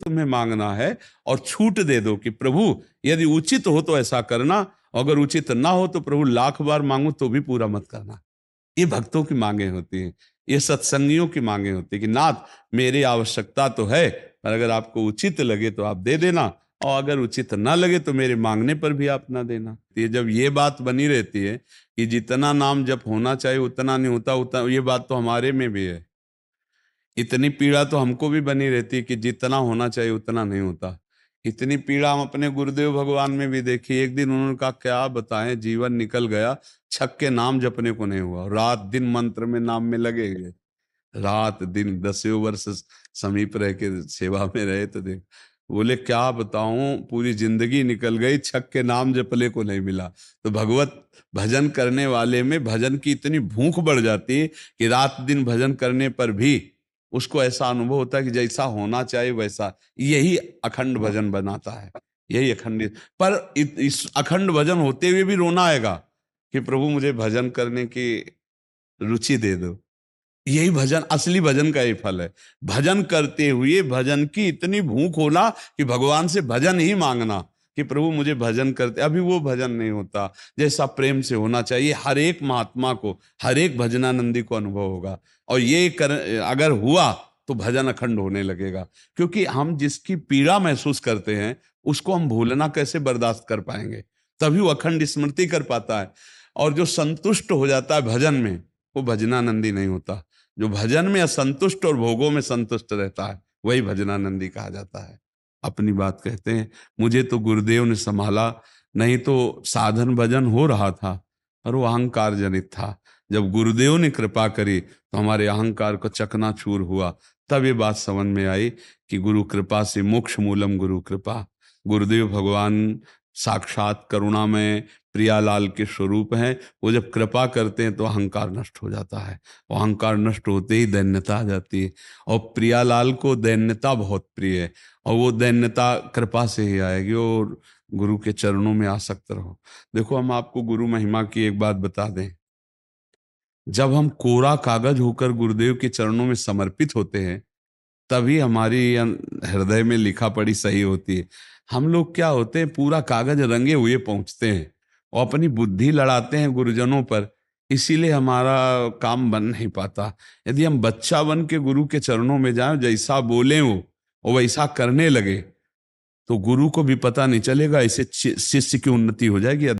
तुम्हें मांगना है और छूट दे दो कि प्रभु यदि उचित हो तो ऐसा करना, अगर उचित ना हो तो प्रभु लाख बार मांगो तो भी पूरा मत करना। ये भक्तों की मांगे होती हैं, ये सत्संगियों की मांगे होती है कि नाथ मेरी आवश्यकता तो है, पर अगर आपको उचित लगे तो आप दे देना, और अगर उचित ना लगे तो मेरे मांगने पर भी आप ना देना। ये जब ये बात बनी रहती है कि जितना नाम जप होना चाहिए उतना नहीं होता, उतना, ये बात तो हमारे में भी है। इतनी पीड़ा तो हमको भी बनी रहती है कि जितना होना चाहिए उतना नहीं होता। इतनी पीड़ा हम अपने गुरुदेव भगवान में भी देखी। एक दिन उन्होंने कहा क्या बताएं, जीवन निकल गया, छक के नाम जपने को नहीं हुआ, रात दिन मंत्र में नाम में लगे गए, रात दिन 10 वर्ष समीप रह के सेवा में रहे। तो देख, बोले क्या बताऊं, पूरी जिंदगी निकल गई, छक के नाम जपले को नहीं मिला। तो भगवत भजन करने वाले में भजन की इतनी भूख बढ़ जाती है कि रात दिन भजन करने पर भी उसको ऐसा अनुभव होता है कि जैसा होना चाहिए वैसा। यही अखंड भजन बनाता है, यही अखंड। पर इस अखंड भजन होते हुए भी रोना आएगा कि प्रभु मुझे भजन करने की रुचि दे दो। यही भजन, असली भजन का ही फल है। भजन करते हुए भजन की इतनी भूख होना कि भगवान से भजन ही मांगना कि प्रभु मुझे भजन करते, अभी वो भजन नहीं होता जैसा प्रेम से होना चाहिए। हर एक महात्मा को, हर एक भजनानंदी को अनुभव होगा, और ये अगर हुआ तो भजन अखंड होने लगेगा। क्योंकि हम जिसकी पीड़ा महसूस करते हैं उसको हम भूलना कैसे बर्दाश्त कर पाएंगे, तभी वो अखंड स्मृति कर पाता है। और जो संतुष्ट हो जाता है भजन में, वो भजनानंदी नहीं होता। जो भजन में असंतुष्ट और भोगों में संतुष्ट रहता है वही भजनानंदी कहा जाता है। अपनी बात कहते हैं, मुझे तो गुरुदेव ने संभाला, नहीं तो साधन भजन हो रहा था और वो अहंकार जनित था। जब गुरुदेव ने कृपा करी तो हमारे अहंकार को चकनाचूर हुआ। तब ये बात समझ में आई कि गुरु कृपा से मोक्ष मूलम गुरु कृपा। गुरुदेव भगवान साक्षात करुणा में प्रियालाल के स्वरूप हैं। वो जब कृपा करते हैं तो अहंकार नष्ट हो जाता है, और अहंकार नष्ट होते ही दैन्यता आ जाती है। और प्रियालाल को दैन्यता बहुत प्रिय है, और वो दैन्यता कृपा से ही आएगी, और गुरु के चरणों में आसक्त रहो। देखो, हम आपको गुरु महिमा की एक बात बता दें, जब हम कोरा कागज होकर गुरुदेव के चरणों में समर्पित होते हैं तभी हमारी हृदय में लिखा पढ़ी सही होती है। हम लोग क्या होते हैं, पूरा कागज रंगे हुए पहुंचते हैं और अपनी बुद्धि लड़ाते हैं गुरुजनों पर, इसीलिए हमारा काम बन नहीं पाता। यदि हम बच्चा बन के गुरु के चरणों में जाएं, जैसा बोले वो वैसा करने लगे, तो गुरु को भी पता नहीं चलेगा, ऐसे शिष्य की उन्नति हो जाएगी।